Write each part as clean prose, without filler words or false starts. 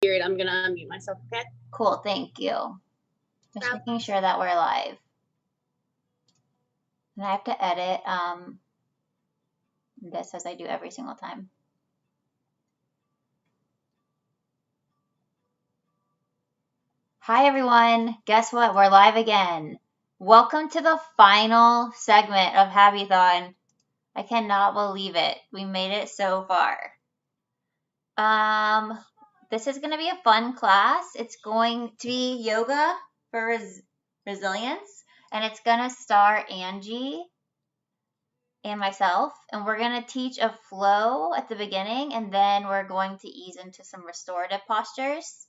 weird, I'm going to unmute myself, okay? Cool, thank you. Just making sure that we're live. And I have to edit this as I do every single time. Hi everyone, guess what? We're live again. Welcome to the final segment of HABITHON. I cannot believe it. We made it so far. This is going to be a fun class. It's going to be yoga for resilience, and it's going to star Angie and myself, and we're going to teach a flow at the beginning, and then we're going to ease into some restorative postures.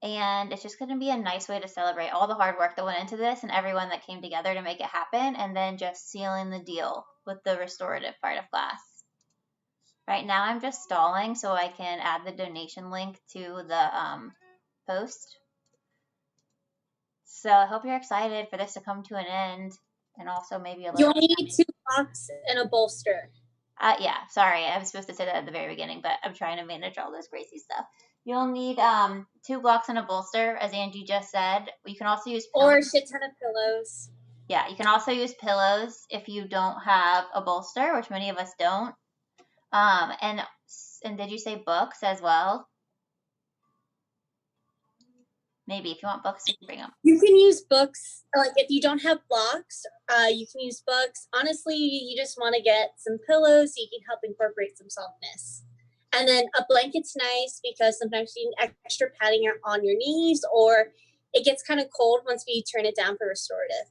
And it's just going to be a nice way to celebrate all the hard work that went into this and everyone that came together to make it happen, and then just sealing the deal with the restorative part of class. Right now I'm just stalling so I can add the donation link to the post. So I hope you're excited for this to come to an end, and also maybe a little. You'll need 2 blocks and a bolster. Yeah, sorry, I was supposed to say that at the very beginning, but I'm trying to manage all this crazy stuff. You'll need 2 blocks and a bolster, as Angie just said. You can also use pillows. Or a shit ton of pillows. Yeah, you can also use pillows if you don't have a bolster, which many of us don't. And did you say books as well? Maybe if you want books, you can bring them. You can use books. Like if you don't have blocks, you can use books. Honestly, you just want to get some pillows so you can help incorporate some softness. And then a blanket's nice because sometimes you need extra padding on your knees, or it gets kind of cold once we turn it down for restorative.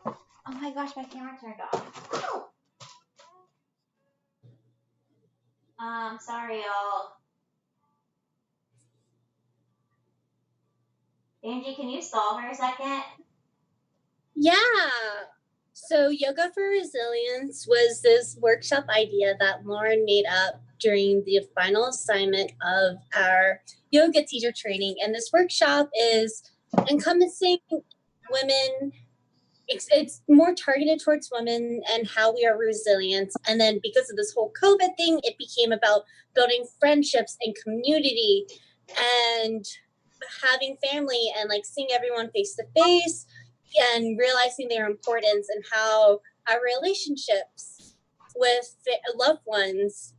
Oh my gosh, my camera turned off. Sorry, y'all. Angie, can you stall for a second? Yeah. So Yoga for Resilience was this workshop idea that Lauren made up during the final assignment of our yoga teacher training. And this workshop is encompassing women. It's more targeted towards women and how we are resilient. And then because of this whole COVID thing, it became about building friendships and community and having family and like seeing everyone face to face and realizing their importance and how our relationships with loved ones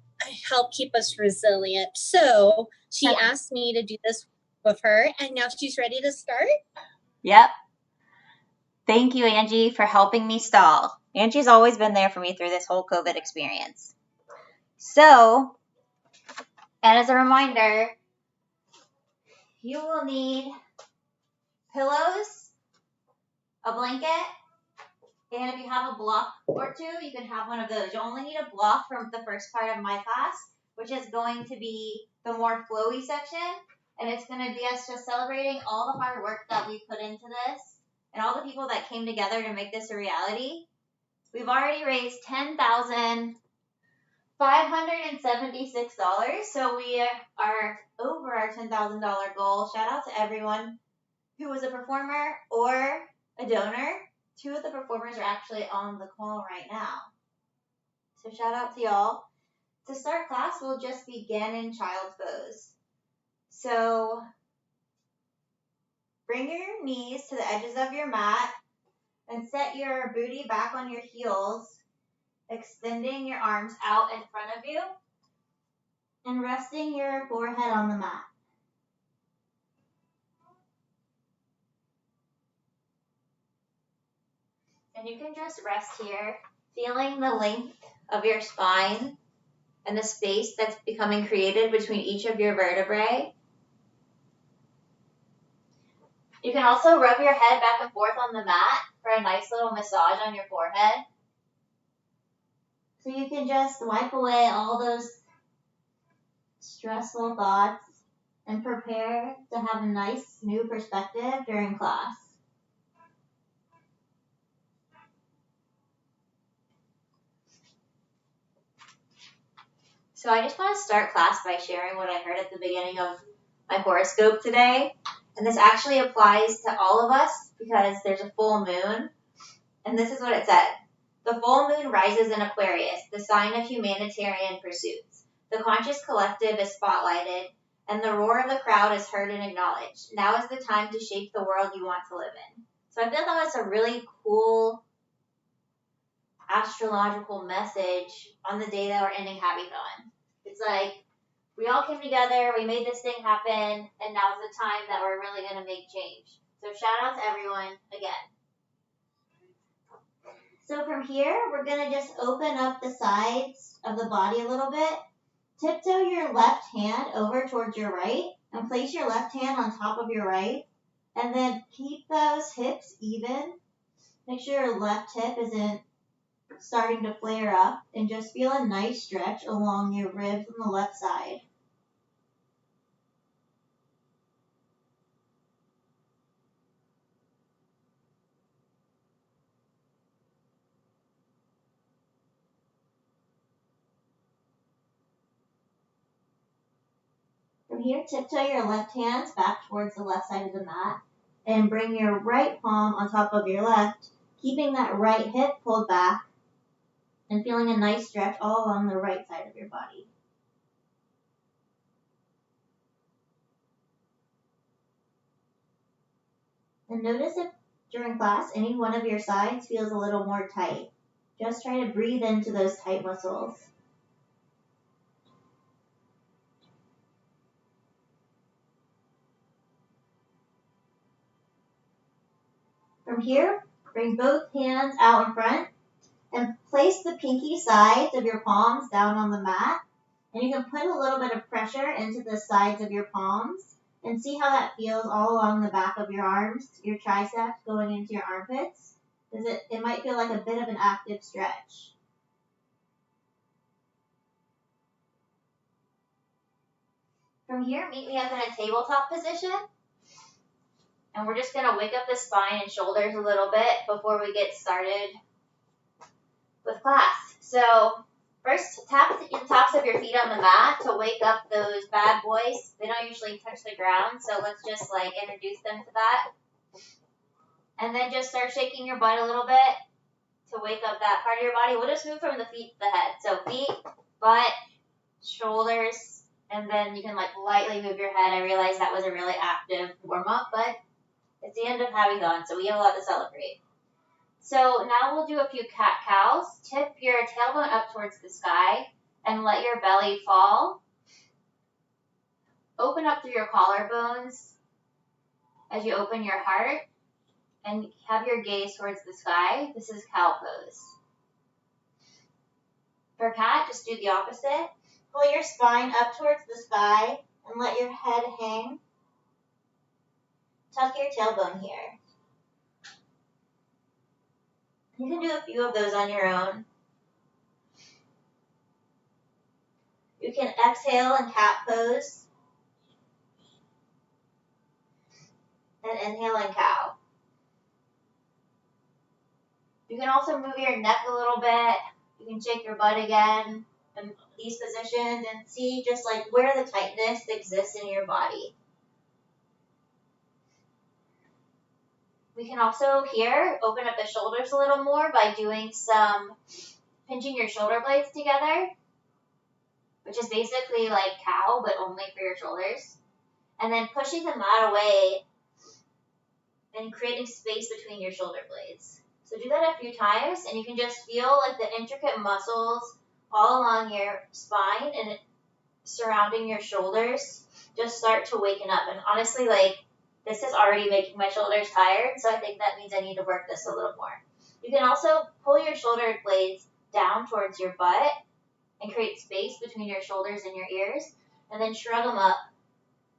help keep us resilient. So she asked me to do this with her, and now she's ready to start. Yep. Thank you, Angie, for helping me stall. Angie's always been there for me through this whole COVID experience. So, and as a reminder, you will need pillows, a blanket, and if you have a block or two, you can have one of those. You only need a block from the first part of my class, which is going to be the more flowy section, and it's going to be us just celebrating all the hard work that we put into this and all the people that came together to make this a reality. We've already raised $10,576, so we are over our $10,000 goal. Shout out to everyone who was a performer or a donor. 2 of the performers are actually on the call right now. So shout out to y'all. To start class, we'll just begin in child's pose. So bring your knees to the edges of your mat and set your booty back on your heels, extending your arms out in front of you and resting your forehead on the mat. And you can just rest here, feeling the length of your spine and the space that's becoming created between each of your vertebrae. You can also rub your head back and forth on the mat for a nice little massage on your forehead. So you can just wipe away all those stressful thoughts and prepare to have a nice new perspective during class. So I just want to start class by sharing what I heard at the beginning of my horoscope today. And this actually applies to all of us because there's a full moon. And this is what it said. The full moon rises in Aquarius, the sign of humanitarian pursuits. The conscious collective is spotlighted and the roar of the crowd is heard and acknowledged. Now is the time to shape the world you want to live in. So I feel that was a really cool astrological message on the day that we're ending HABITHON. It's like, we all came together, we made this thing happen, and now's the time that we're really going to make change. So shout out to everyone again. So from here, we're going to just open up the sides of the body a little bit. Tiptoe your left hand over towards your right and place your left hand on top of your right. And then keep those hips even. Make sure your left hip isn't starting to flare up, and just feel a nice stretch along your ribs on the left side. From here, tiptoe your left hands back towards the left side of the mat and bring your right palm on top of your left, keeping that right hip pulled back and feeling a nice stretch all along the right side of your body. And notice if during class any one of your sides feels a little more tight. Just try to breathe into those tight muscles. From here, bring both hands out in front and place the pinky sides of your palms down on the mat. And you can put a little bit of pressure into the sides of your palms and see how that feels all along the back of your arms, your triceps going into your armpits, because it might feel like a bit of an active stretch. From here, meet me up in a tabletop position. And we're just going to wake up the spine and shoulders a little bit before we get started with class. So first, tap the tops of your feet on the mat to wake up those bad boys. They don't usually touch the ground, so let's just introduce them to that. And then just start shaking your butt a little bit to wake up that part of your body. We'll just move from the feet to the head. So feet, butt, shoulders, and then you can lightly move your head. I realize that was a really active warm-up, but it's the end of HABITHON, so we have a lot to celebrate. So now we'll do a few cat-cows. Tip your tailbone up towards the sky and let your belly fall. Open up through your collarbones as you open your heart and have your gaze towards the sky. This is cow pose. For cat, just do the opposite. Pull your spine up towards the sky and let your head hang. Tuck your tailbone here. You can do a few of those on your own. You can exhale in cat pose and inhale in cow. You can also move your neck a little bit. You can shake your butt again in these positions and see just where the tightness exists in your body. We can also here open up the shoulders a little more by doing some pinching your shoulder blades together, which is basically like cow, but only for your shoulders. And then pushing the mat away and creating space between your shoulder blades. So do that a few times, and you can just feel the intricate muscles all along your spine and surrounding your shoulders just start to waken up. And honestly, this is already making my shoulders tired, so I think that means I need to work this a little more. You can also pull your shoulder blades down towards your butt and create space between your shoulders and your ears, and then shrug them up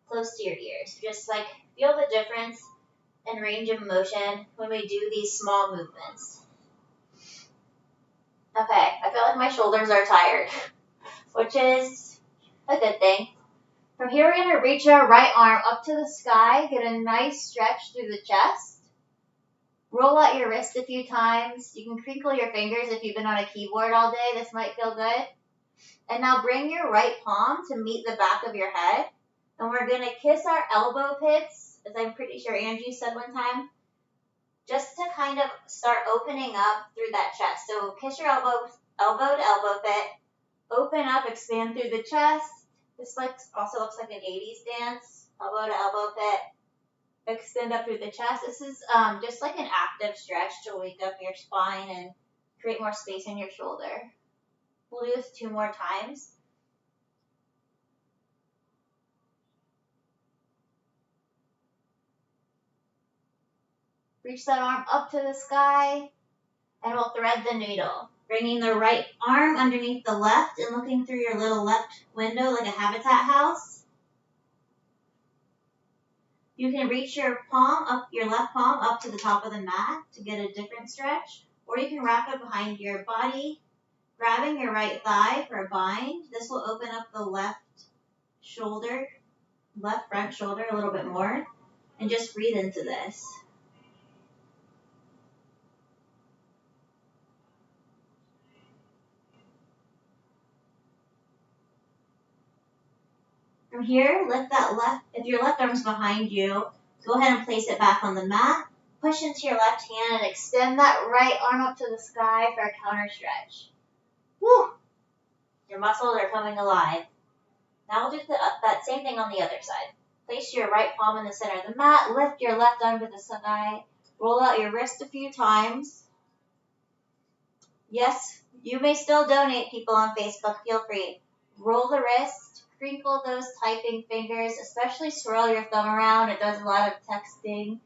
close to your ears. Just feel the difference and range of motion when we do these small movements. Okay, I feel like my shoulders are tired, which is a good thing. From here, we're going to reach our right arm up to the sky, get a nice stretch through the chest. Roll out your wrist a few times. You can crinkle your fingers if you've been on a keyboard all day. This might feel good. And now bring your right palm to meet the back of your head. And we're going to kiss our elbow pits, as I'm pretty sure Angie said one time, just to kind of start opening up through that chest. So kiss your elbow to elbow pit, open up, expand through the chest, This also looks like an 80s dance. Elbow to elbow pit. Extend up through the chest. This is just like an active stretch to wake up your spine and create more space in your shoulder. We'll do this 2 more times. Reach that arm up to the sky, and we'll thread the needle. Bringing the right arm underneath the left and looking through your little left window like a habitat house. You can reach your left palm up to the top of the mat to get a different stretch, or you can wrap it behind your body, grabbing your right thigh for a bind. This will open up the left front shoulder a little bit more, and just breathe into this. From here, if your left arm's behind you, go ahead and place it back on the mat. Push into your left hand and extend that right arm up to the sky for a counter stretch. Woo! Your muscles are coming alive. Now we'll do that same thing on the other side. Place your right palm in the center of the mat, lift your left arm to the sky, roll out your wrist a few times. Yes, you may still donate, people on Facebook, feel free. Roll the wrist, crinkle those typing fingers, especially swirl your thumb around. It does a lot of texting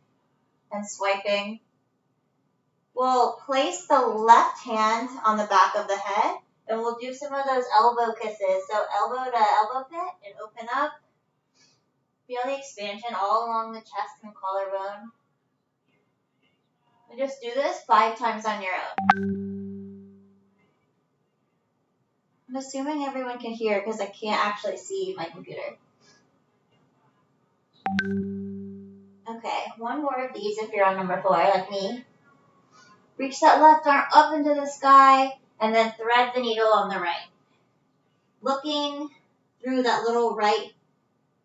and swiping. We'll place the left hand on the back of the head, and we'll do some of those elbow kisses. So elbow to elbow pit and open up. Feel the expansion all along the chest and collarbone. And just do this 5 times on your own. I'm assuming everyone can hear because I can't actually see my computer. Okay, 1 more of these if you're on number 4 like me. Reach that left arm up into the sky and then thread the needle on the right. Looking through that little right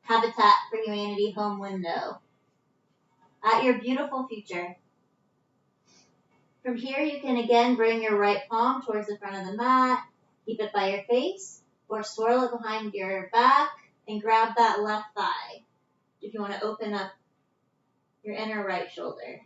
Habitat for Humanity home window at your beautiful future. From here, you can again bring your right palm towards the front of the mat, keep it by your face, or swirl it behind your back and grab that left thigh if you want to open up your inner right shoulder.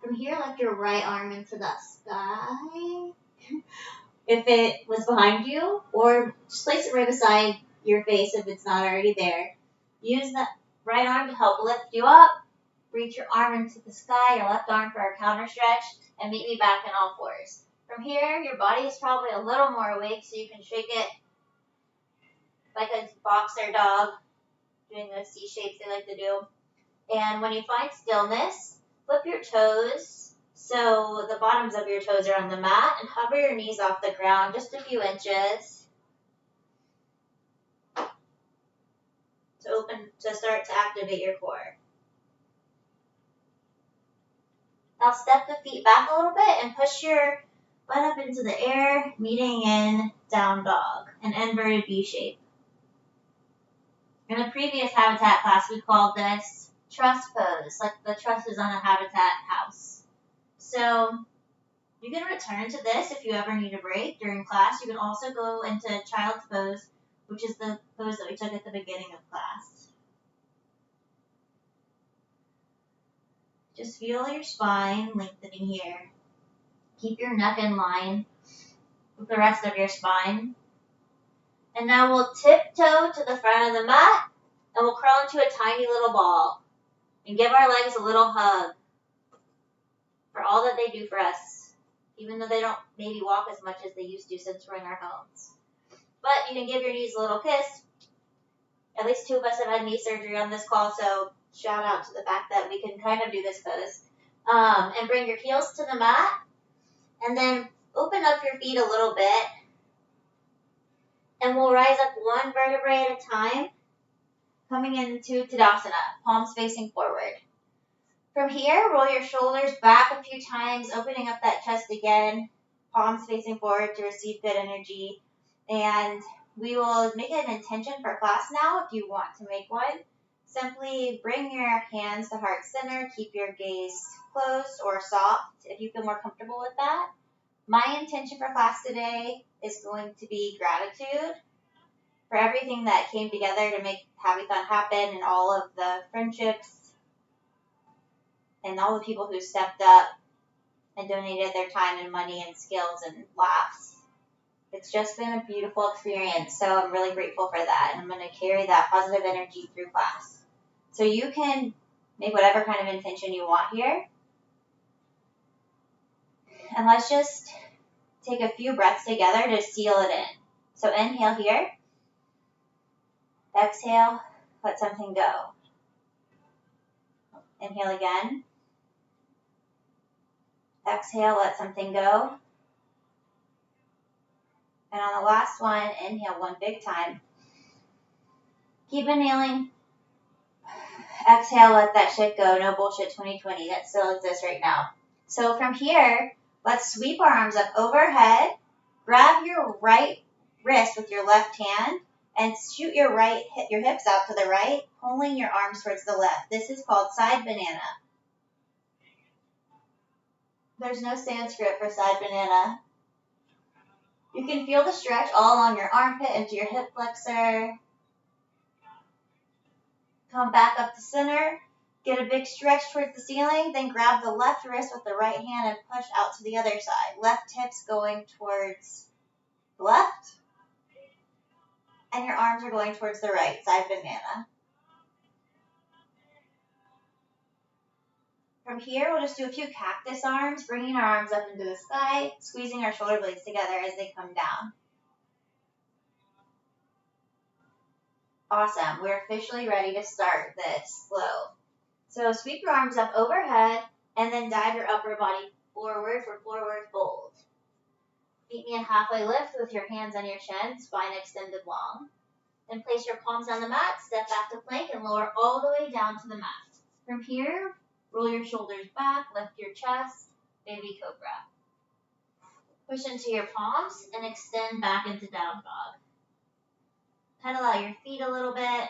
From here, lift your right arm into the sky. If it was behind you, or just place it right beside your face if it's not already there. Use that right arm to help lift you up. Reach your arm into the sky, your left arm for a counter stretch, and meet me back in all 4s. From here, your body is probably a little more awake, so you can shake it like a boxer dog, doing those C shapes they like to do. And when you find stillness, flip your toes so the bottoms of your toes are on the mat, and hover your knees off the ground just a few inches to start to activate your core. Now step the feet back a little bit and push your butt up into the air, meeting in down dog, an inverted V shape. In the previous habitat class, we called this truss pose, like the trusses on a habitat house. So you can return to this if you ever need a break during class. You can also go into child's pose, which is the pose that we took at the beginning of class. Just feel your spine lengthening here. Keep your neck in line with the rest of your spine. And now we'll tiptoe to the front of the mat, and we'll crawl into a tiny little ball and give our legs a little hug for all that they do for us, even though they don't maybe walk as much as they used to since we're in our homes. But you can give your knees a little kiss. At least 2 of us have had knee surgery on this call, so shout out to the fact that we can kind of do this pose. And bring your heels to the mat, and then open up your feet a little bit, and we'll rise up 1 vertebrae at a time, coming into Tadasana, palms facing forward. From here, roll your shoulders back a few times, opening up that chest again, palms facing forward to receive good energy. And we will make an intention for class now if you want to make one. Simply bring your hands to heart center, keep your gaze closed or soft if you feel more comfortable with that. My intention for class today is going to be gratitude for everything that came together to make HABITHON happen, and all of the friendships and all the people who stepped up and donated their time and money and skills and laughs. It's just been a beautiful experience, so I'm really grateful for that, and I'm going to carry that positive energy through class. So you can make whatever kind of intention you want here. And let's just take a few breaths together to seal it in. So inhale here. Exhale, let something go. Inhale again. Exhale, let something go. And on the last one, inhale one big time. Keep inhaling. Exhale, let that shit go. No bullshit 2020. That still exists right now. So from here, let's sweep our arms up overhead. Grab your right wrist with your left hand and shoot your hips out to the right, pulling your arms towards the left. This is called side banana. There's no Sanskrit for side banana. You can feel the stretch all along your armpit into your hip flexor. Come back up to center. Get a big stretch towards the ceiling. Then grab the left wrist with the right hand and push out to the other side. Left hips going towards the left. And your arms are going towards the right, side banana. From here, we'll just do a few cactus arms, bringing our arms up into the sky, squeezing our shoulder blades together as they come down. Awesome. We're officially ready to start this flow. So sweep your arms up overhead and then dive your upper body forward for forward fold. Meet me in halfway lift with your hands on your chin, spine extended long. Then place your palms on the mat, step back to plank, and lower all the way down to the mat. From here, roll your shoulders back, lift your chest, baby cobra. Push into your palms and extend back into down dog. Pedal out your feet a little bit.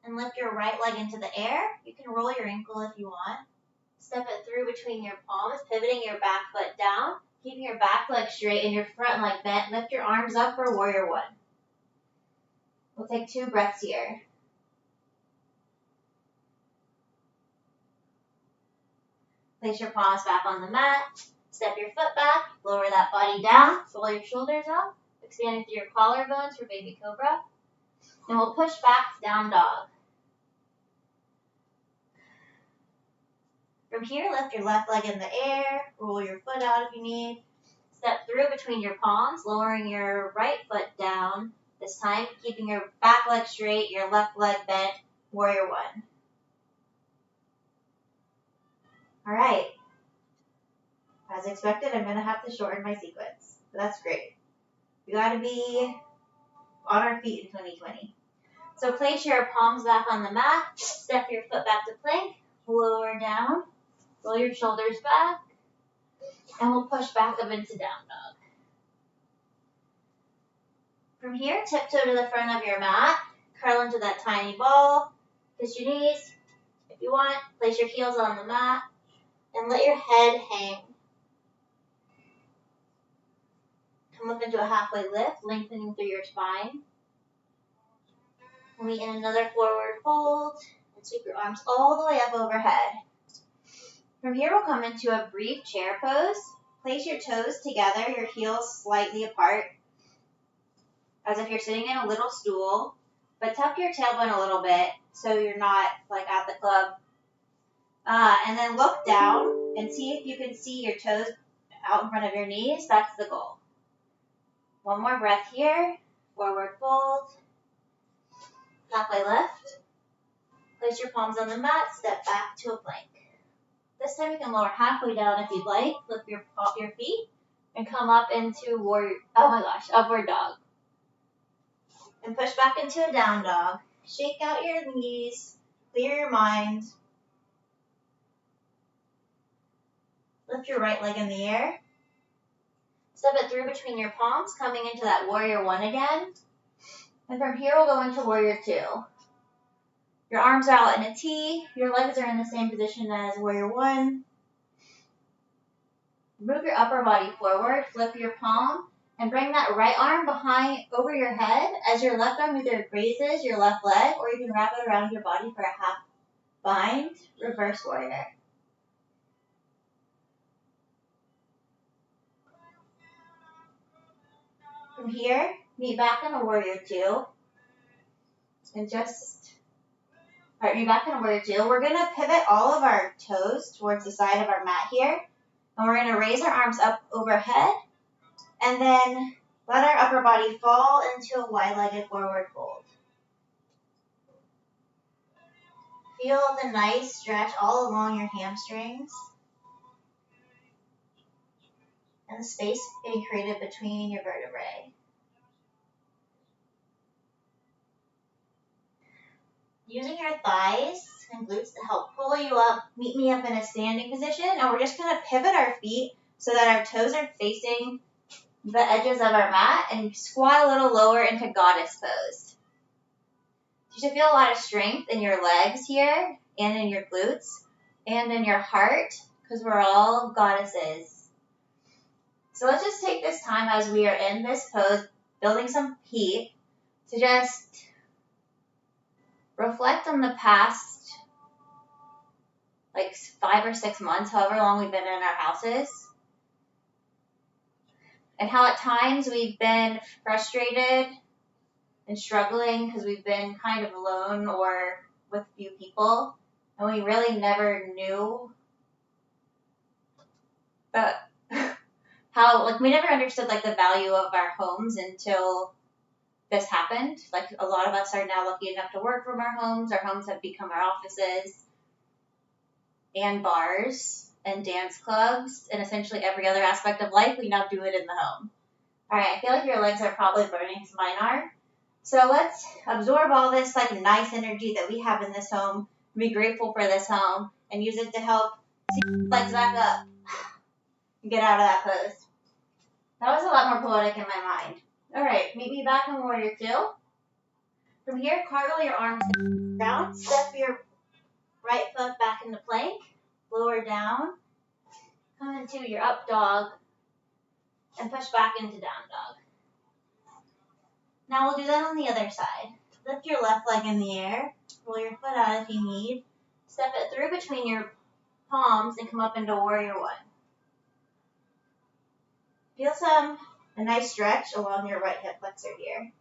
And lift your right leg into the air. You can roll your ankle if you want. Step it through between your palms, pivoting your back foot down, keeping your back leg straight and your front leg bent. Lift your arms up for warrior one. We'll take 2 breaths here. Place your palms back on the mat. Step your foot back. Lower that body down. Roll your shoulders up. Expanding through your collarbones for baby cobra. And we'll push back to down dog. From here, lift your left leg in the air. Roll your foot out if you need. Step through between your palms, lowering your right foot down. This time, keeping your back leg straight, your left leg bent, warrior one. All right. As expected, I'm going to have to shorten my sequence, but that's great. We got to be on our feet in 2020. So place your palms back on the mat, step your foot back to plank, lower down, roll your shoulders back, and we'll push back up into down dog. From here, tiptoe to the front of your mat, curl into that tiny ball, kiss your knees. If you want, place your heels on the mat, and let your head hang. Come up into a halfway lift, lengthening through your spine. Meet in another forward fold, and sweep your arms all the way up overhead. From here, we'll come into a brief chair pose. Place your toes together, your heels slightly apart, as if you're sitting in a little stool, but tuck your tailbone a little bit so you're not like at the club. And then look down and see if you can see your toes out in front of your knees. That's the goal. One more breath here. Forward fold. Halfway lift. Place your palms on the mat. Step back to a plank. This time you can lower halfway down if you'd like. Lift your feet and come up into upward dog. And push back into a down dog. Shake out your knees. Clear your mind. Lift your right leg in the air. Step it through between your palms, coming into that warrior one again. And from here, we'll go into warrior two. Your arms are out in a T. Your legs are in the same position as warrior one. Move your upper body forward, flip your palm, and bring that right arm behind over your head as your left arm either grazes your left leg, or you can wrap it around your body for a half bind, reverse warrior. From here, meet back in a warrior two. And meet back in a warrior two. We're going to pivot all of our toes towards the side of our mat here. And we're going to raise our arms up overhead. And then let our upper body fall into a wide-legged forward fold. Feel the nice stretch all along your hamstrings. And the space being created between your vertebrae. Using your thighs and glutes to help pull you up, meet me up in a standing position, and we're just going to pivot our feet so that our toes are facing the edges of our mat and squat a little lower into goddess pose. You should feel a lot of strength in your legs here and in your glutes and in your heart because we're all goddesses. So let's just take this time as we are in this pose, building some heat, to just reflect on the past, like 5 or 6 months, however long we've been in our houses, and how at times we've been frustrated and struggling because we've been kind of alone or with few people, and we really never knew how, we never understood, the value of our homes until this happened. A lot of us are now lucky enough to work from our homes. Our homes have become our offices and bars and dance clubs and essentially every other aspect of life. We now do it in the home. All right, I feel like your legs are probably burning because mine are. So let's absorb all this nice energy that we have in this home, be grateful for this home, and use it to help legs back up and get out of that pose. That was a lot more poetic in my mind. All right, meet me back in warrior two. From here, cartwheel your arms down. Step your right foot back into plank. Lower down. Come into your up dog. And push back into down dog. Now we'll do that on the other side. Lift your left leg in the air. Roll your foot out if you need. Step it through between your palms and come up into warrior one. Feel a nice stretch along your right hip flexor here.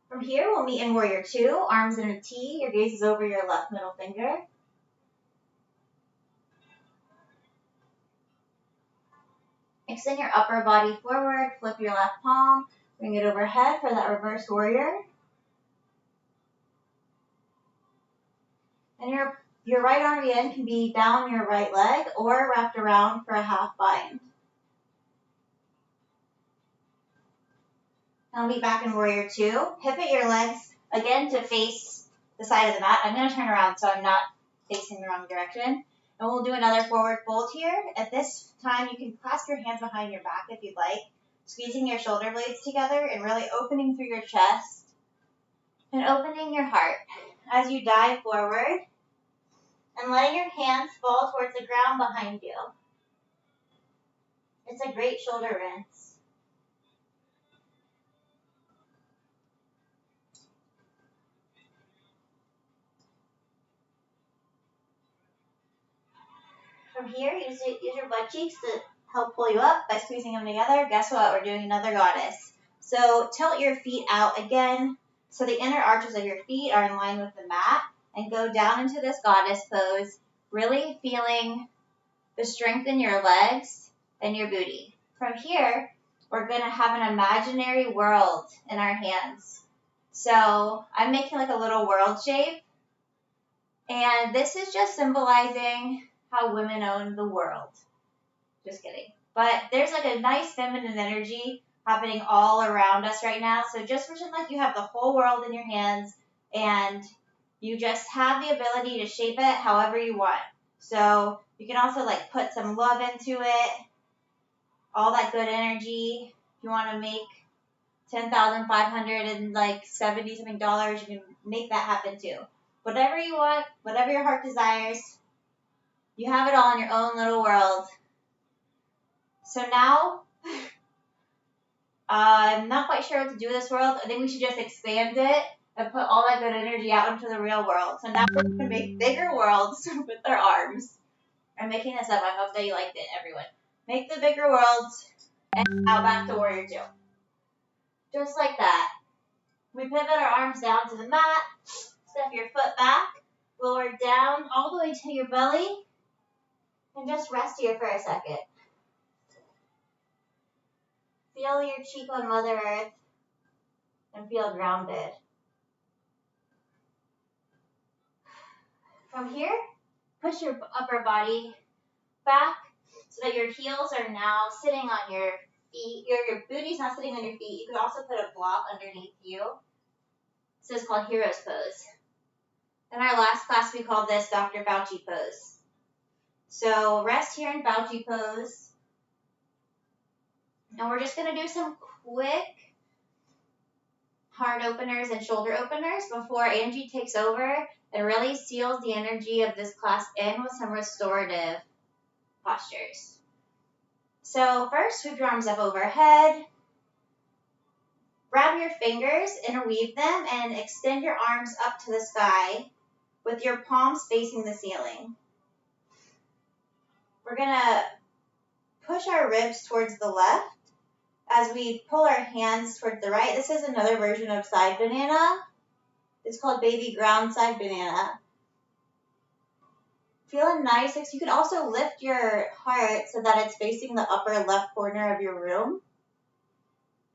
From here, we'll meet in warrior two, arms in a T, your gaze is over your left middle finger. Extend your upper body forward, flip your left palm, bring it overhead for that reverse warrior. And your right arm again can be down your right leg or wrapped around for a half bind. Now meet back in warrior two. Pivot your legs again to face the side of the mat. I'm going to turn around so I'm not facing the wrong direction. And we'll do another forward fold here. At this time, you can clasp your hands behind your back if you'd like, squeezing your shoulder blades together and really opening through your chest and opening your heart as you dive forward and letting your hands fall towards the ground behind you. It's a great shoulder rinse. From here, use your butt cheeks to help pull you up by squeezing them together. Guess what? We're doing another goddess. So tilt your feet out again so the inner arches of your feet are in line with the mat, and go down into this goddess pose, really feeling the strength in your legs and your booty. From here, we're going to have an imaginary world in our hands. So I'm making a little world shape, and this is just symbolizing how women own the world. Just kidding. But there's a nice feminine energy happening all around us right now. So just pretend like you have the whole world in your hands and you just have the ability to shape it however you want. So You can also like put some love into it, all that good energy. If you want to make $10,570 something dollars, you can make that happen too. Whatever you want, whatever your heart desires, you have it all in your own little world. So now, I'm not quite sure what to do with this world. I think we should just expand it and put all that good energy out into the real world. So now we're going to make bigger worlds with our arms. I'm making this up. I hope that you liked it, everyone. Make the bigger worlds and now back to Warrior 2. Just like that. We pivot our arms down to the mat. Step your foot back. Lower down all the way to your belly. And just rest here for a second. Feel your cheek on Mother Earth. And feel grounded. From here, push your upper body back so that your heels are now sitting on your feet. Your booty's not sitting on your feet. You could also put a block underneath you. This is called Hero's Pose. In our last class, we called this Dr. Fauci Pose. So rest here in Fauci Pose. And we're just going to do some quick heart openers and shoulder openers before Angie takes over and really seals the energy of this class in with some restorative postures. So first, sweep your arms up overhead. Grab your fingers, interweave them, and extend your arms up to the sky with your palms facing the ceiling. We're going to push our ribs towards the left as we pull our hands towards the right. This is another version of side banana. It's called baby ground side banana. Feeling nice. You can also lift your heart so that it's facing the upper left corner of your room.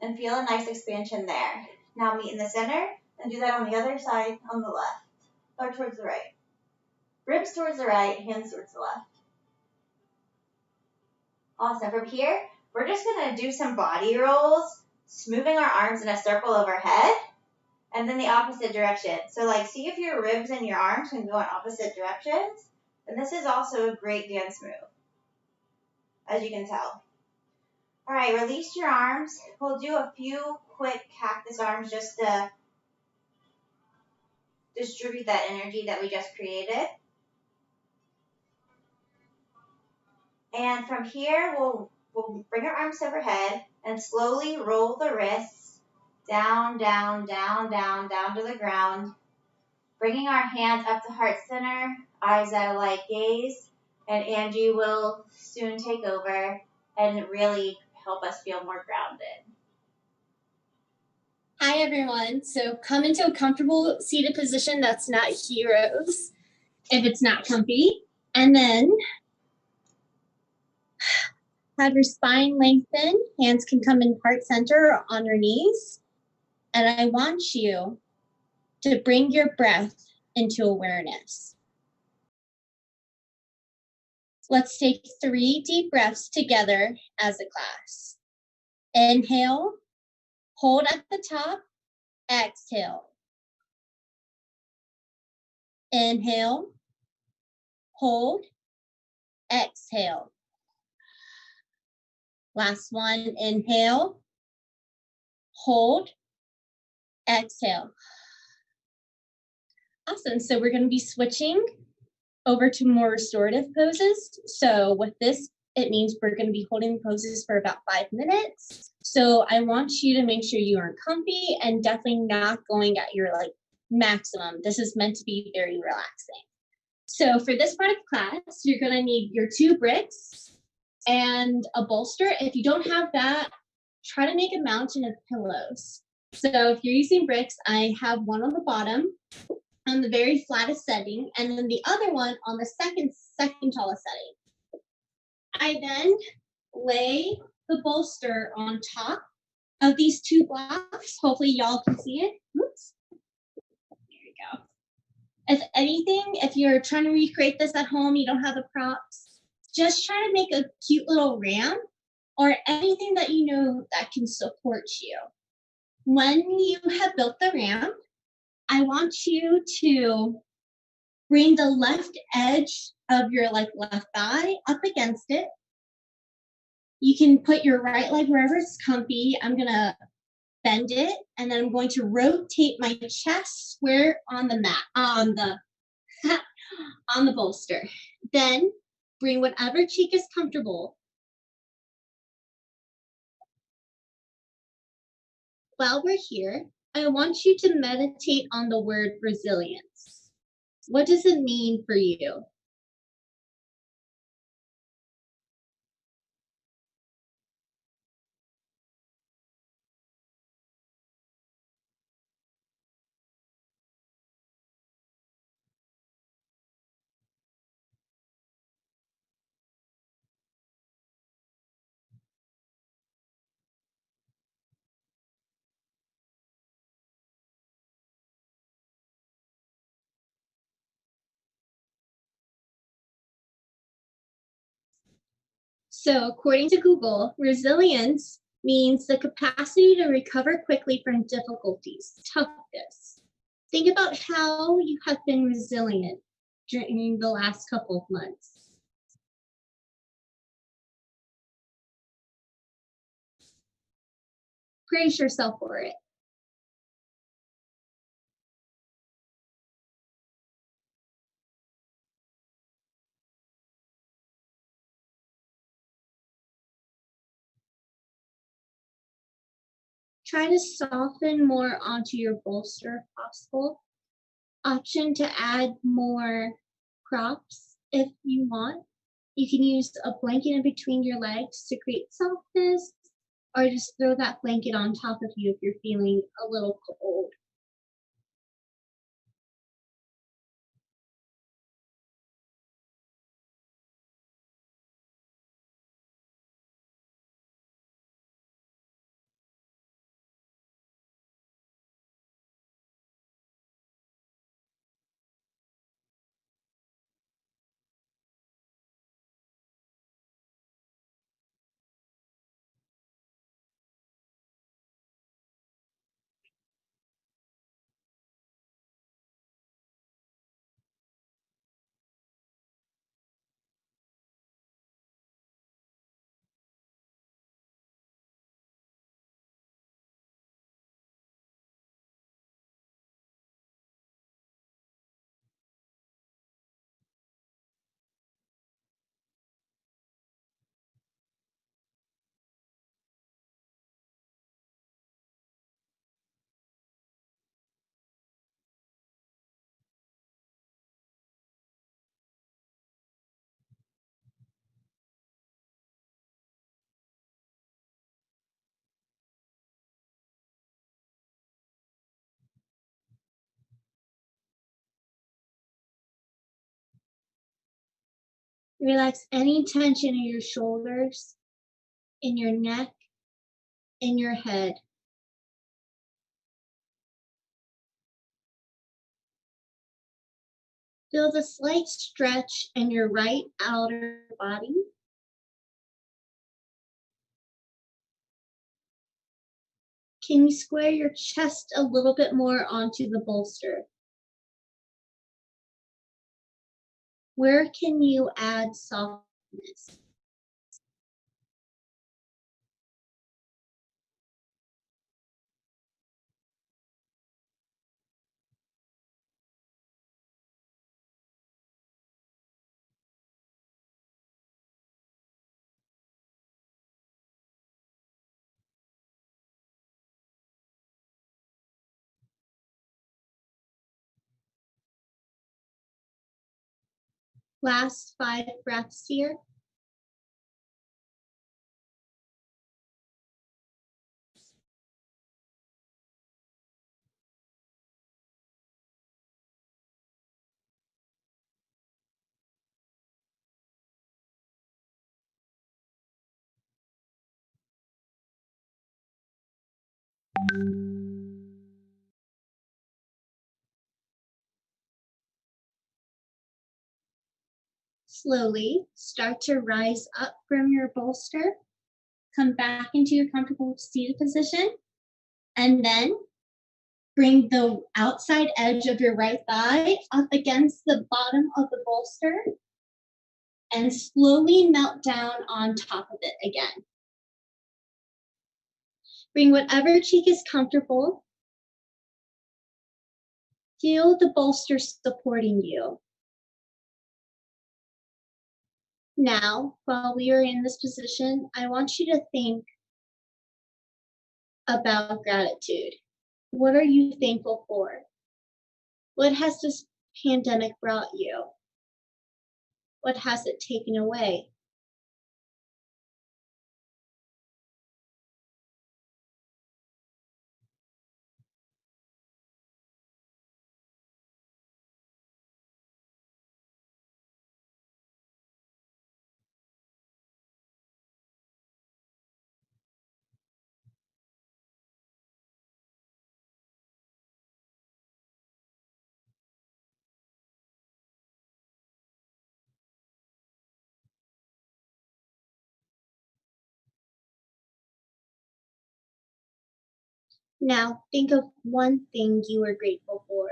And feel a nice expansion there. Now meet in the center and do that on the other side on the left. Or towards the right. Ribs towards the right, hands towards the left. Awesome. From here, we're just going to do some body rolls, moving our arms in a circle overhead, and then the opposite direction. So like, see if your ribs and your arms can go in opposite directions. And this is also a great dance move, as you can tell. All right, release your arms. We'll do a few quick cactus arms just to distribute that energy that we just created. And from here, we'll bring our arms overhead and slowly roll the wrists down, down, down, down, down to the ground. Bringing our hands up to heart center, eyes at a light gaze, and Angie will soon take over and really help us feel more grounded. Hi, everyone. So come into a comfortable seated position that's not heroes if it's not comfy. And then have your spine lengthen. Hands can come in heart center or on your knees. And I want you to bring your breath into awareness. Let's take 3 deep breaths together as a class. Inhale, hold at the top, exhale. Inhale, hold, exhale. Last one, inhale, hold, exhale. Awesome, so we're going to be switching over to more restorative poses. So with this, it means we're going to be holding poses for about 5 minutes. So I want you to make sure you are comfy and definitely not going at your maximum. This is meant to be very relaxing. So for this part of class, you're going to need your 2 bricks and a bolster. If you don't have that, try to make a mountain of pillows. So if you're using bricks, I have one on the bottom on the very flattest setting, and then the other one on the second tallest setting. I then lay the bolster on top of these 2 blocks. Hopefully y'all can see it. Oops. There we go. If anything, if you're trying to recreate this at home, you don't have the props, just try to make a cute little ramp or anything that you know that can support you. When you have built the ramp, I want you to Bring the left edge of your left thigh up against it. You can put your right leg wherever it's comfy. I'm gonna bend it, and then I'm going to rotate my chest square on the mat, on the on the bolster. Then bring whatever cheek is comfortable. While we're here, I want you to meditate on the word resilience. What does it mean for you? So, according to Google, resilience means the capacity to recover quickly from difficulties, toughness. Think about how you have been resilient during the last couple of months. Praise yourself for it. Try to soften more onto your bolster if possible. Option to add more props if you want. You can use a blanket in between your legs to create softness, or just throw that blanket on top of you if you're feeling a little cold. Relax any tension in your shoulders, in your neck, in your head. Feel the slight stretch in your right outer body. Can you square your chest a little bit more onto the bolster? Where can you add softness? Last 5 breaths here. Slowly start to rise up from your bolster. Come back into your comfortable seated position. And then Bring the outside edge of your right thigh up against the bottom of the bolster and slowly melt down on top of it again. Bring whatever cheek is comfortable. Feel the bolster supporting you. Now, while we are in this position, I want you to think about gratitude. What are you thankful for? What has this pandemic brought you? What has it taken away? Now, think of one thing you are grateful for.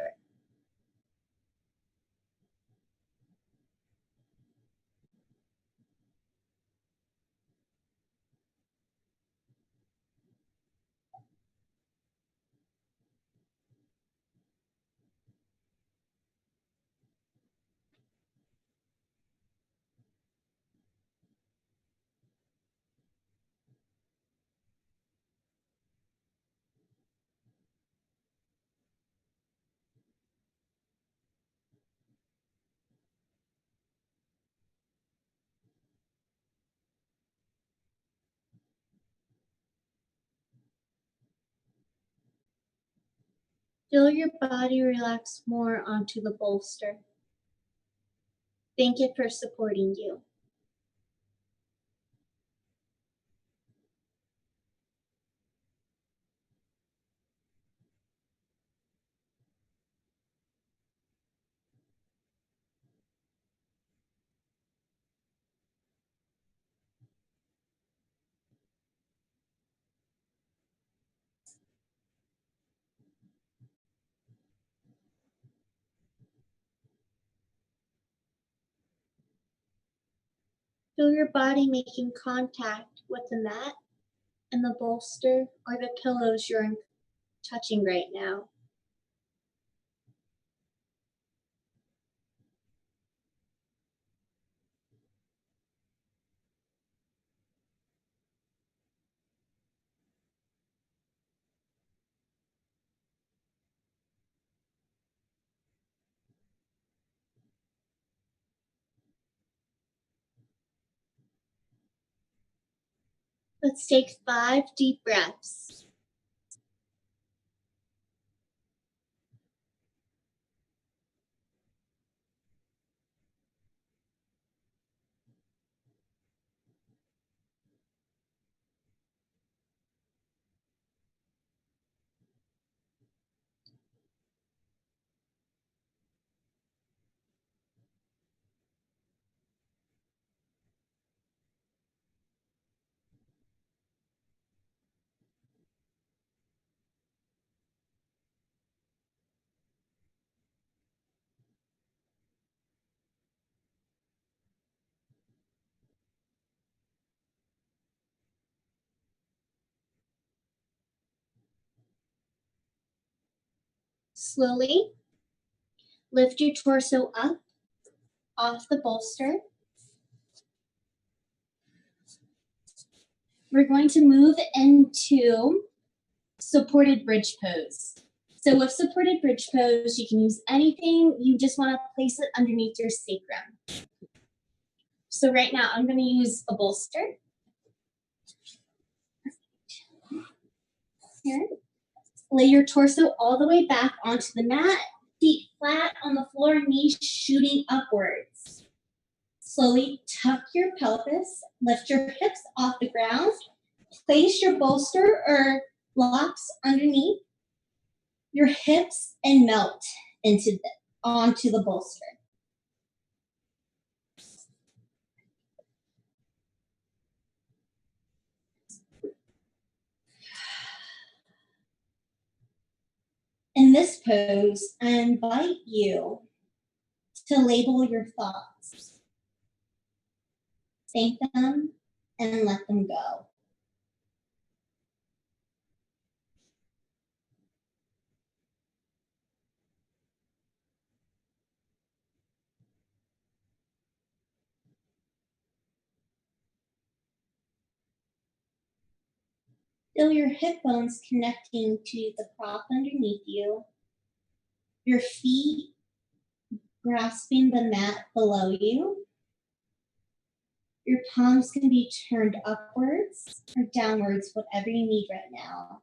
Feel your body relax more onto the bolster. Thank it for supporting you. Feel your body making contact with the mat and the bolster or the pillows you're touching right now. Let's take 5 deep breaths. Slowly lift your torso up off the bolster. We're going to move into supported bridge pose. So with supported bridge pose, you can use anything. You just want to place it underneath your sacrum. So right now, I'm going to use a bolster. Here. Lay your torso all the way back onto the mat, feet flat on the floor, knees shooting upwards. Slowly tuck your pelvis, lift your hips off the ground, place your bolster or blocks underneath your hips and melt onto the bolster. And this pose, I invite you to label your thoughts, thank them, and let them go. Feel your hip bones connecting to the prop underneath you, your feet grasping the mat below you. Your palms can be turned upwards or downwards, whatever you need right now.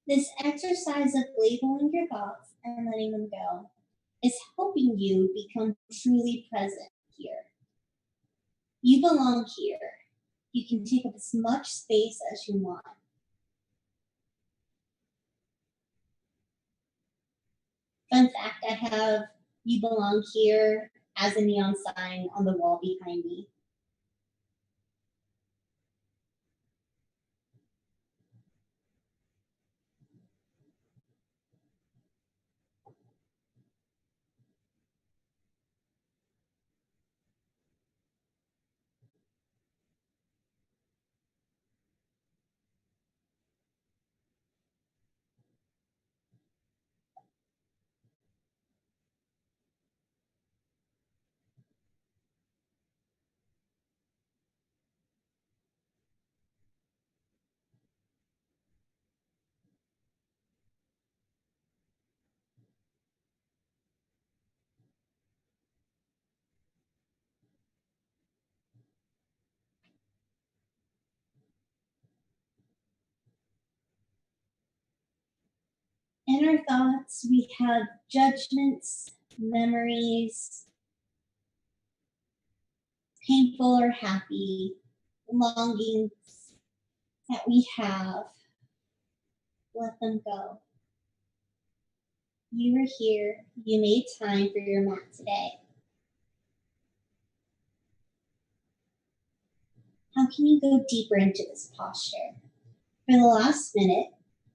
This exercise of labeling your thoughts and letting them go is helping you become truly present here. You belong here. You can take up as much space as you want. Fun fact, I have "You belong here" as a neon sign on the wall behind me. In our thoughts, we have judgments, memories, painful or happy, longings that we have. Let them go. You were here. You made time for your mat today. How can you go deeper into this posture? For the last minute,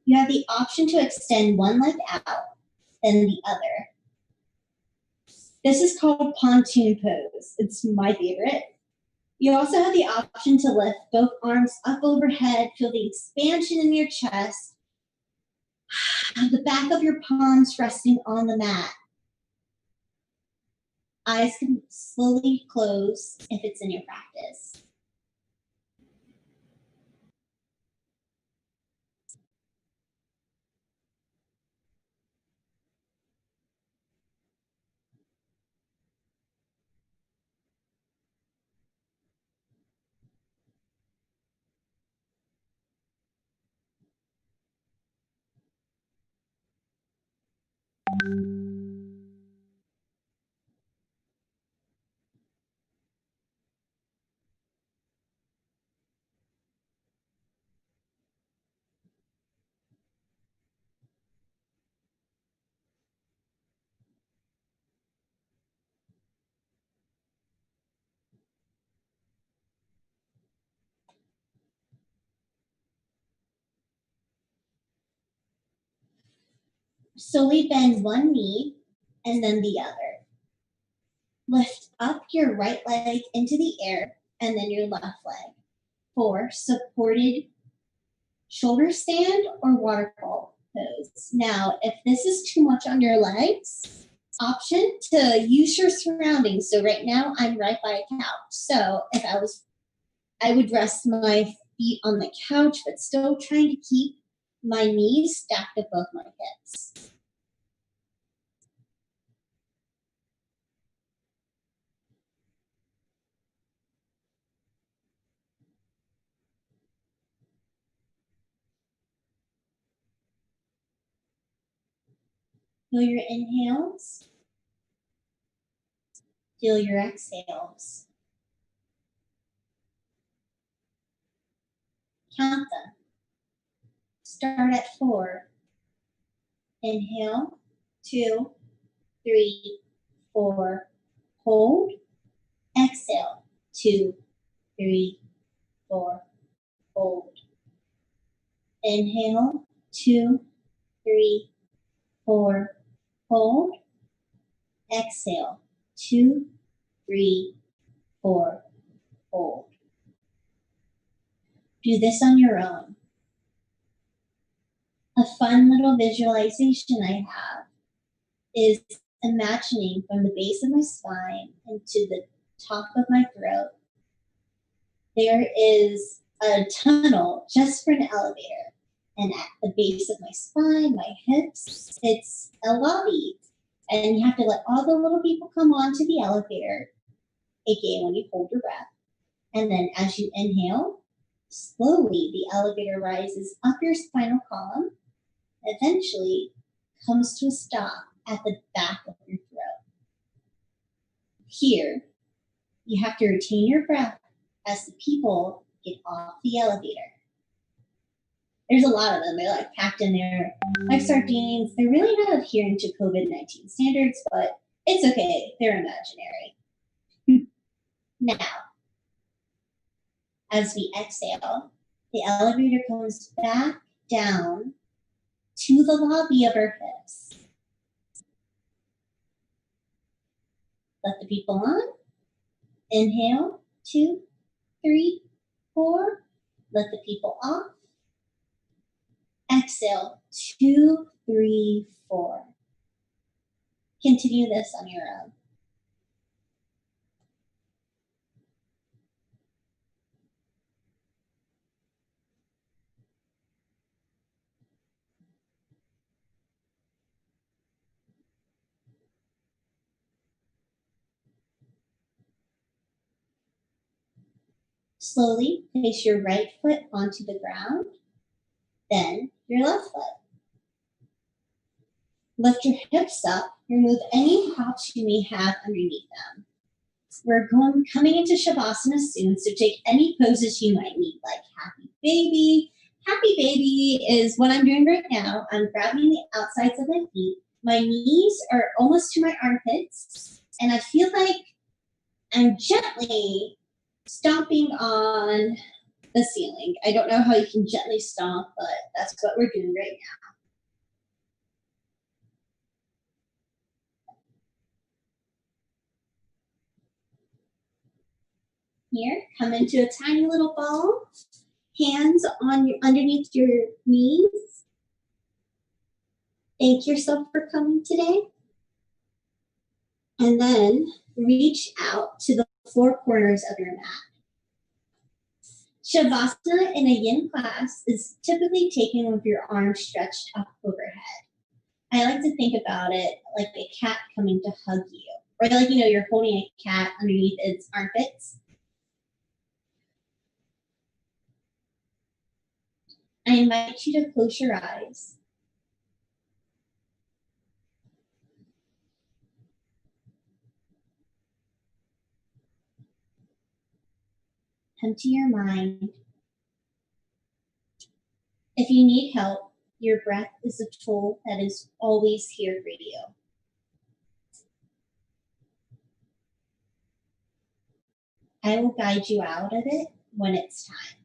you have the option to extend one leg out, then the other. This is called pontoon pose. It's my favorite. You also have the option to lift both arms up overhead, feel the expansion in your chest, have the back of your palms resting on the mat. Eyes can slowly close if it's in your practice. Slowly bend one knee and then the other. Lift up your right leg into the air and then your left leg for supported shoulder stand or waterfall. pose. Now, if this is too much on your legs, option to use your surroundings. So right now I'm right by a couch. So if I would rest my feet on the couch, but still trying to keep my knees stacked above my hips. Feel your inhales. Feel your exhales. Count them. Start at 4. Inhale, 2, 3, 4. Hold. Exhale, 2, 3, 4. Hold. Inhale, 2, 3, 4. Hold. Exhale, 2, 3, 4. Hold. Do this on your own. A fun little visualization I have is imagining from the base of my spine and to the top of my throat, there is a tunnel just for an elevator. And at the base of my spine, my hips, it's a lobby. And you have to let all the little people come onto the elevator, aka when you hold your breath. And then as you inhale, slowly the elevator rises up your spinal column, eventually comes to a stop at the back of your throat. Here, you have to retain your breath as the people get off the elevator. There's a lot of them. They're like packed in there like sardines. They're really not adhering to COVID-19 standards, but it's okay. They're imaginary. Now, as we exhale, the elevator comes back down to the lobby of our hips. Let the people on. Inhale, 2, 3, 4. Let the people off. Exhale, 2, 3, 4. Continue this on your own. Slowly place your right foot onto the ground, then your left foot. Lift your hips up, remove any props you may have underneath them. We're coming into Shavasana soon, so take any poses you might need, like Happy Baby. Happy Baby is what I'm doing right now. I'm grabbing the outsides of my feet. My knees are almost to my armpits, and I feel like I'm gently stomping on the ceiling. I don't know how you can gently stomp, but that's what we're doing right now. Here, come into a tiny little ball. Hands on underneath your knees. Thank yourself for coming today. And then reach out to the 4 corners of your mat. Shavasana in a yin class is typically taken with your arms stretched up overhead. I like to think about it like a cat coming to hug you. Or like, you're holding a cat underneath its armpits. I invite you to close your eyes. Empty your mind. If you need help, your breath is a tool that is always here for you. I will guide you out of it when it's time.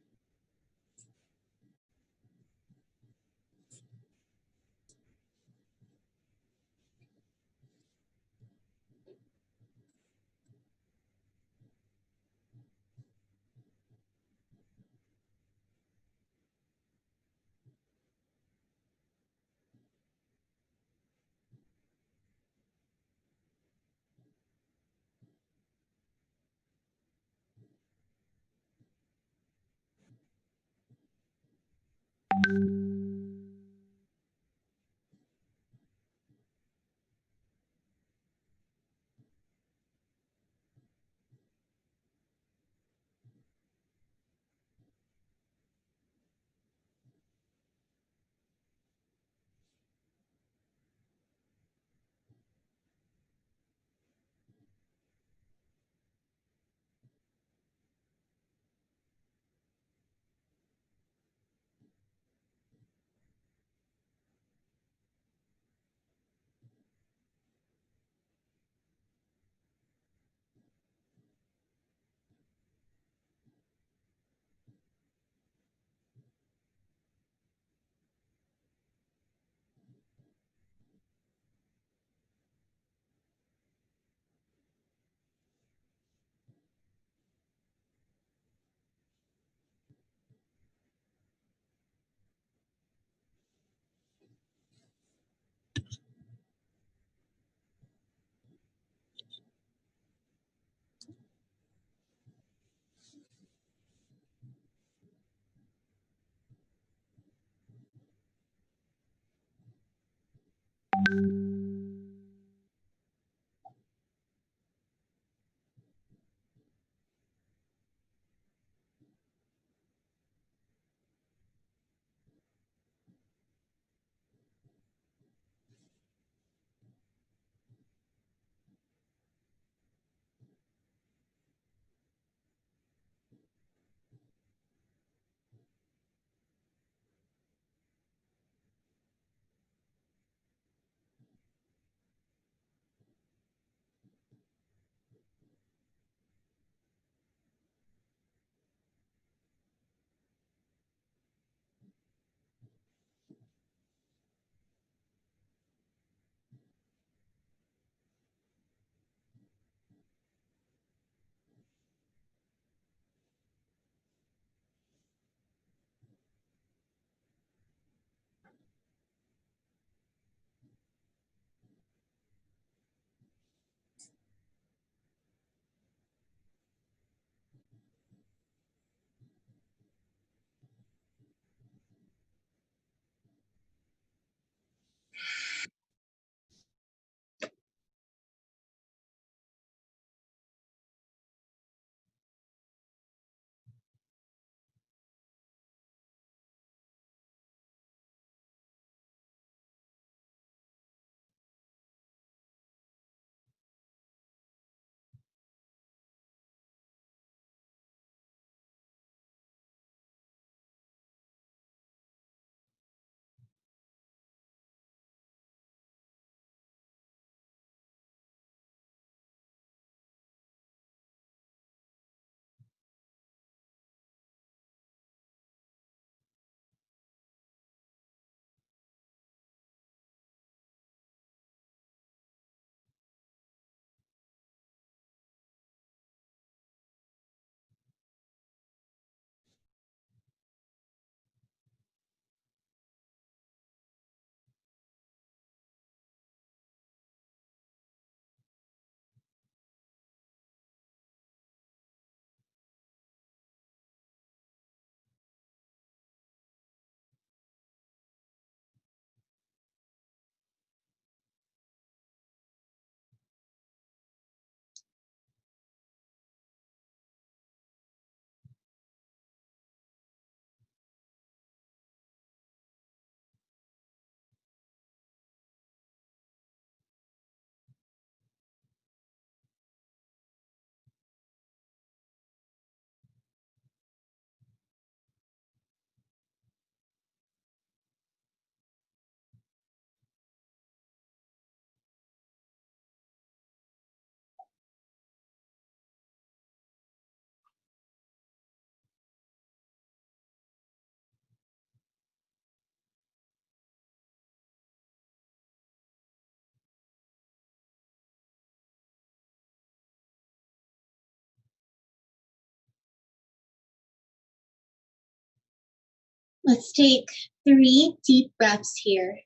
Let's take 3 deep breaths here.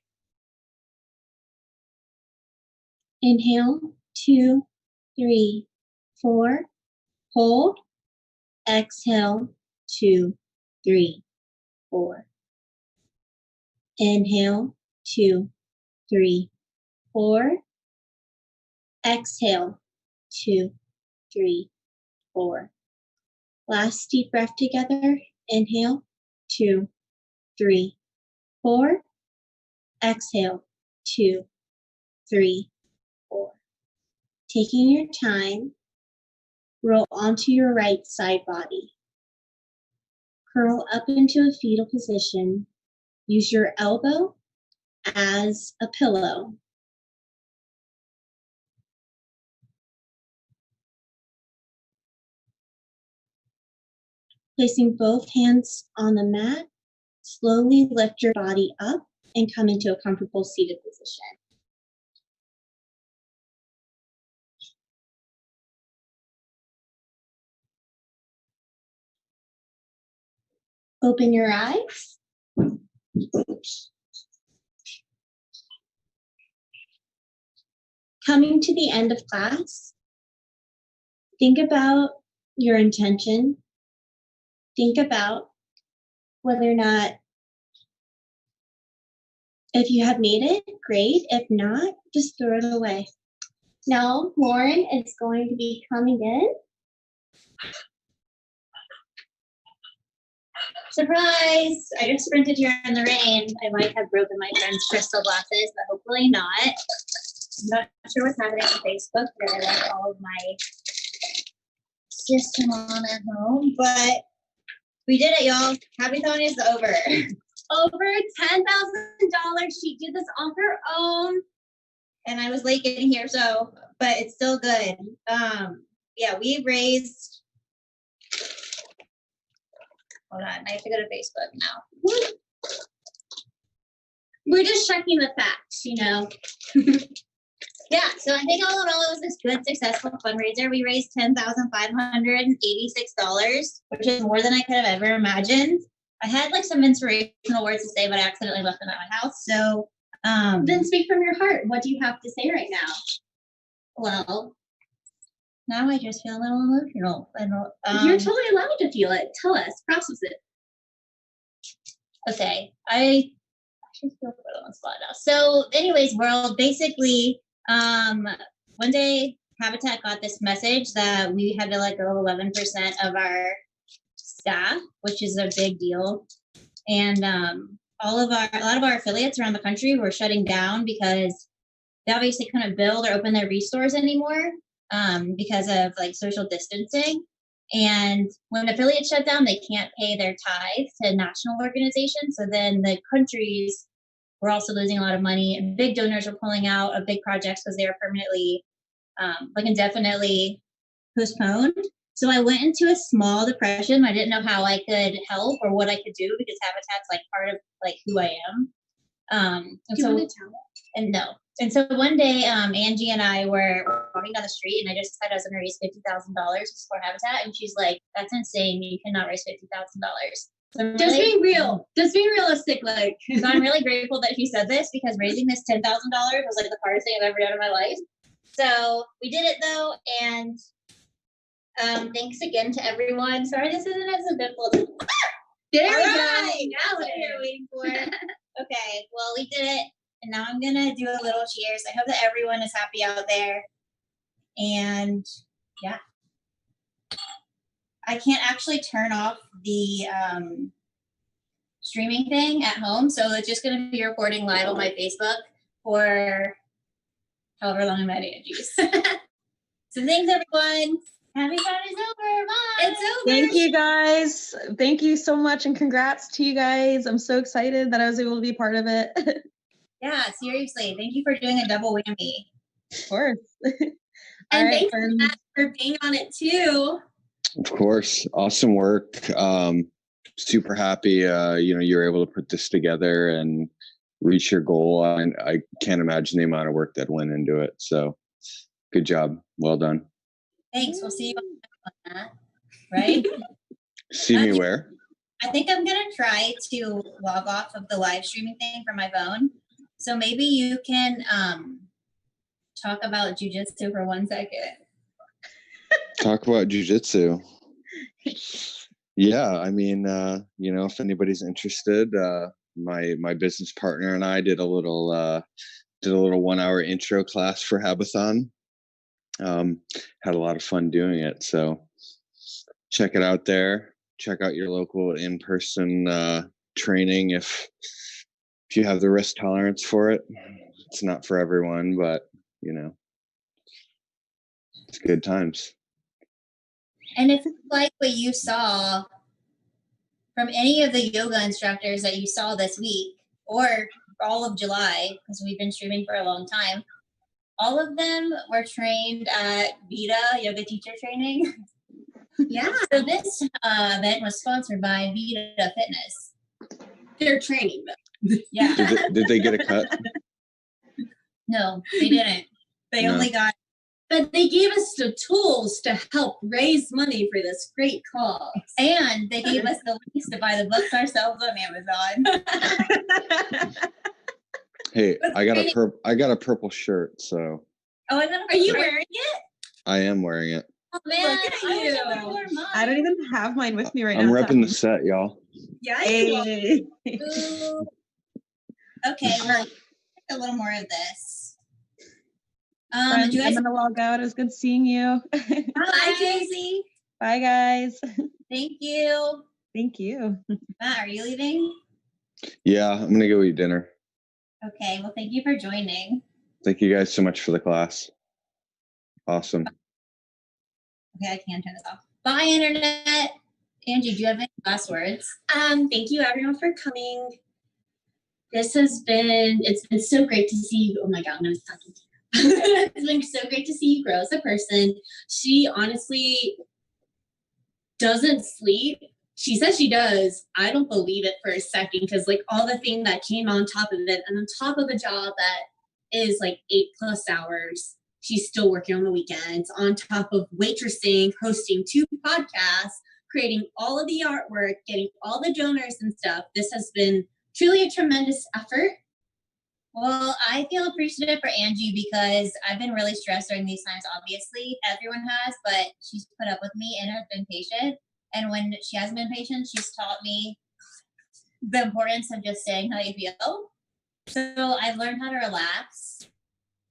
Inhale, 2, 3, 4. Hold. Exhale, 2, 3, 4. Inhale, 2, 3, 4. Exhale, 2, 3, 4. Last deep breath together. Inhale, 2, 3, 4. Exhale, 2, 3, 4. Taking your time, roll onto your right side body. Curl up into a fetal position. Use your elbow as a pillow. Placing both hands on the mat, slowly lift your body up and come into a comfortable seated position. Open your eyes. Coming to the end of class, think about your intention. Think about whether or not, if you have made it, great. If not, just throw it away. Now, Lauren is going to be coming in. Surprise! I just sprinted here in the rain. I might have broken my friend's crystal glasses, but hopefully not. I'm not sure what's happening on Facebook, but I left all of my system on at home. But we did it, y'all. HABITHON is over. Over $10,000. She did this on her own. And I was late getting here, so, but it's still good. Yeah, we raised, hold on, I have to go to Facebook now. We're just checking the facts, you know. Yeah, so I think all in all, it was this good, successful fundraiser. We raised $10,586, which is more than I could have ever imagined. I had like some inspirational words to say, but I accidentally left them at my house. So then speak from your heart. What do you have to say right now? Well, now I just feel a little emotional. You're totally allowed to feel it. Tell us, process it. Okay, I should feel put on the spot now. So, anyways, world, basically, one day Habitat got this message that we had to let go of 11% of our staff, which is a big deal. And a lot of our affiliates around the country were shutting down because they obviously couldn't build or open their restores anymore because of like social distancing. And when affiliates shut down, they can't pay their tithes to national organizations. So then the countries were also losing a lot of money, and big donors were pulling out of big projects because they were permanently, like indefinitely postponed. So I went into a small depression. I didn't know how I could help or what I could do because Habitat's like part of like who I am. And do you so, want to tell me? And no. And so one day, Angie and I were walking down the street, and I just said I was going to raise $50,000 to support Habitat, and she's like, "That's insane! You cannot raise $50,000." So just being real, just being realistic, like. So I'm really grateful that she said this because raising this $10,000 was like the hardest thing I've ever done in my life. So we did it though, and thanks again to everyone. Sorry, this isn't as eventful. There we go. Now what you're waiting for. Okay, well, we did it, and now I'm gonna do a little cheers. I hope that everyone is happy out there. And yeah, I can't actually turn off the streaming thing at home, so it's just gonna be recording live on my Facebook for however long I'm at Angie's. So thanks, everyone. HABITHON is over. Bye. It's over. Thank you, guys. Thank you so much, and congrats to you guys. I'm so excited that I was able to be part of it. Yeah, seriously. Thank you for doing a double whammy. Of course. And right, thanks Matt, for being on it too. Of course. Awesome work. Super happy you were able to put this together and reach your goal. I can't imagine the amount of work that went into it. So good job. Well done. Thanks. We'll see you on that. Right? See me where? I think I'm going to try to log off of the live streaming thing from my phone. So maybe you can talk about jujitsu for 1 second. Talk about jujitsu. Yeah, I mean, if anybody's interested, my business partner and I did a little 1-hour intro class for HABITHON. Had a lot of fun doing it. So check it out there. Check out your local in-person training if you have the risk tolerance for it. It's not for everyone, but it's good times. And if you like what you saw from any of the yoga instructors that you saw this week or all of July, because we've been streaming for a long time, all of them were trained at Vita Yoga Teacher Training. Yeah. So this event was sponsored by Vita Fitness. They're training them. Yeah. Did they get a cut? No, they didn't. They only got. But they gave us the tools to help raise money for this great cause. And they gave us the links to buy the books ourselves on Amazon. Hey, I got a purple shirt, so. Oh, I got a. Are you wearing it? I am wearing it. Oh man, Look at you. I don't even have mine with me right now. I'm repping the set, y'all. Yeah. Hey. Ooh. Okay, well, a little more of this. Friends, you guys. I'm gonna log out. It was good seeing you. Bye, Casey. Bye, guys. Thank you. Thank you. Matt, are you leaving? Yeah, I'm gonna go eat dinner. Okay, well, thank you for joining. Thank you guys so much for the class. Awesome. Okay, I can turn this off. Bye, Internet. Angie, do you have any last words? Thank you everyone for coming. It's been so great to see you. Oh my God, I'm gonna fucking it's been so great to see you grow as a person. She honestly doesn't sleep. She says she does. I don't believe it for a second because like all the thing that came on top of it and on top of a job that is like 8+ hours, she's still working on the weekends on top of waitressing, hosting 2 podcasts, creating all of the artwork, getting all the donors and stuff. This has been truly a tremendous effort. Well, I feel appreciative for Angie because I've been really stressed during these times. Obviously, everyone has, but she's put up with me and has been patient. And when she hasn't been patient, she's taught me the importance of just saying how you feel. So I've learned how to relax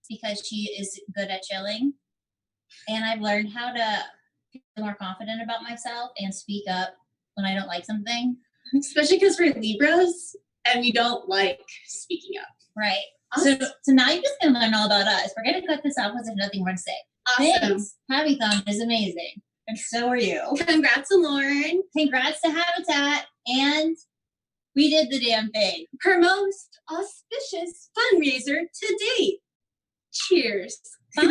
because she is good at chilling. And I've learned how to feel more confident about myself and speak up when I don't like something. Especially because we're Libras and we don't like speaking up. Right. So now you're just going to learn all about us. We're going to cut this off because there's nothing more to say. Awesome. Thanks. HABITHON is amazing. And so are you. Congrats to Lauren. Congrats to Habitat. And we did the damn thing. Her most auspicious fundraiser to date. Cheers. Bye.